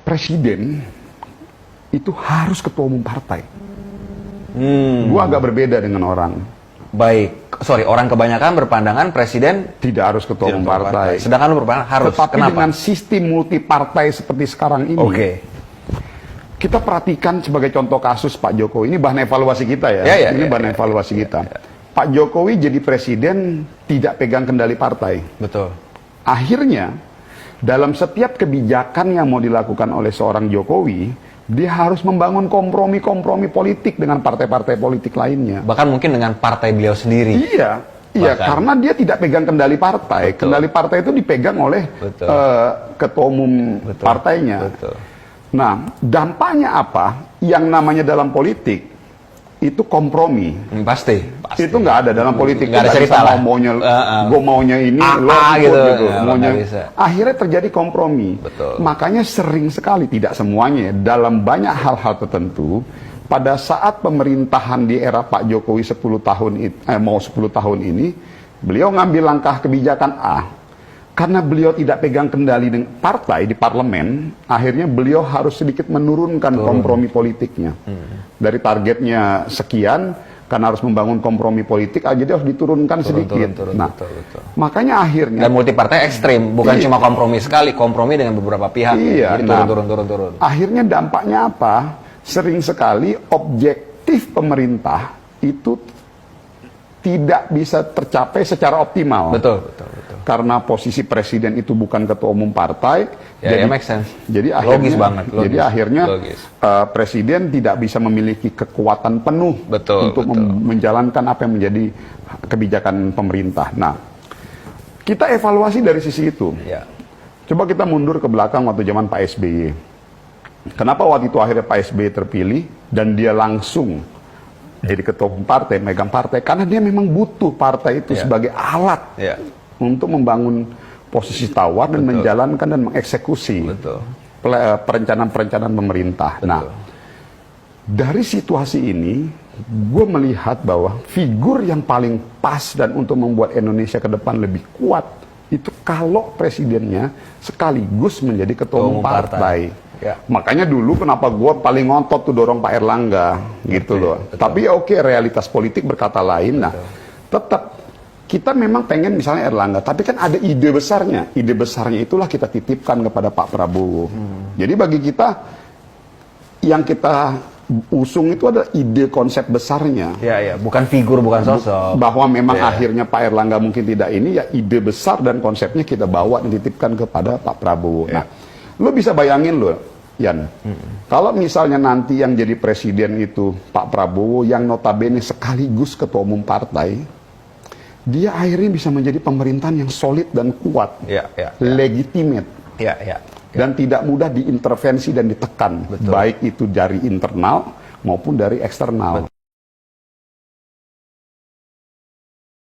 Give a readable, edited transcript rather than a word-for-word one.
presiden itu harus ketua umum partai. Gua agak berbeda dengan orang. Baik, orang kebanyakan berpandangan presiden Tidak harus ketua umum partai. Sedangkan lu berpandangan harus. Tetapi Kenapa? dengan sistem multipartai seperti sekarang ini, kita perhatikan sebagai contoh kasus Pak Jokowi. Ini bahan evaluasi kita ya. Ini bahan evaluasi kita. Pak Jokowi jadi presiden tidak pegang kendali partai. Betul. Akhirnya, dalam setiap kebijakan yang mau dilakukan oleh seorang Jokowi, dia harus membangun kompromi-kompromi politik dengan partai-partai politik lainnya. Bahkan mungkin dengan partai beliau sendiri. Iya, karena dia tidak pegang kendali partai. Betul. Kendali partai itu dipegang oleh ketua umum partainya. Betul. Nah, dampaknya apa? Yang namanya dalam politik itu kompromi. Pasti. Itu nggak ada dalam politik. Nggak ada cerita lah. Gue maunya ini, lo gitu. Maunya. Akhirnya terjadi kompromi. Betul. Makanya sering sekali, tidak semuanya, dalam banyak hal-hal tertentu, pada saat pemerintahan di era Pak Jokowi 10 tahun ini, beliau ngambil langkah kebijakan A. Karena beliau tidak pegang kendali dengan partai di parlemen, akhirnya beliau harus sedikit menurunkan kompromi politiknya. Dari targetnya sekian, karena harus membangun kompromi politik, jadi harus diturunkan sedikit. Makanya akhirnya... Dan multipartai ekstrim, bukan cuma kompromi sekali, kompromi dengan beberapa pihak. Jadi turun. Akhirnya dampaknya apa? Sering sekali objektif pemerintah itu tidak bisa tercapai secara optimal. Betul. Karena posisi presiden itu bukan ketua umum partai, jadi make sense. Jadi akhirnya, logis banget. Jadi akhirnya presiden tidak bisa memiliki kekuatan penuh untuk menjalankan apa yang menjadi kebijakan pemerintah. Nah, kita evaluasi dari sisi itu. Coba kita mundur ke belakang waktu zaman Pak SBY. Kenapa waktu itu akhirnya Pak SBY terpilih dan dia langsung jadi ketua umum partai, megang partai? Karena dia memang butuh partai itu sebagai alat untuk membangun posisi tawar dan menjalankan dan mengeksekusi perencanaan-perencanaan pemerintah. Nah, dari situasi ini, gue melihat bahwa figur yang paling pas dan untuk membuat Indonesia ke depan lebih kuat, itu kalau presidennya sekaligus menjadi ketua umum partai. Makanya dulu kenapa gue paling ngotot tuh dorong Pak Erlangga, gitu loh. Tapi realitas politik berkata lain. Nah, tetap kita memang pengen misalnya Erlangga, tapi kan ada ide besarnya. Ide besarnya itulah kita titipkan kepada Pak Prabowo. Jadi bagi kita, yang kita usung itu adalah ide konsep besarnya. Bukan figur, bukan sosok. Bahwa memang akhirnya Pak Erlangga mungkin tidak ini, ya ide besar dan konsepnya kita bawa dan titipkan kepada Pak Prabowo. Nah, lo bisa bayangin lo, Yan, kalau misalnya nanti yang jadi presiden itu Pak Prabowo, yang notabene sekaligus ketua umum partai, dia akhirnya bisa menjadi pemerintahan yang solid dan kuat, legitimate, dan tidak mudah diintervensi dan ditekan, baik itu dari internal maupun dari eksternal.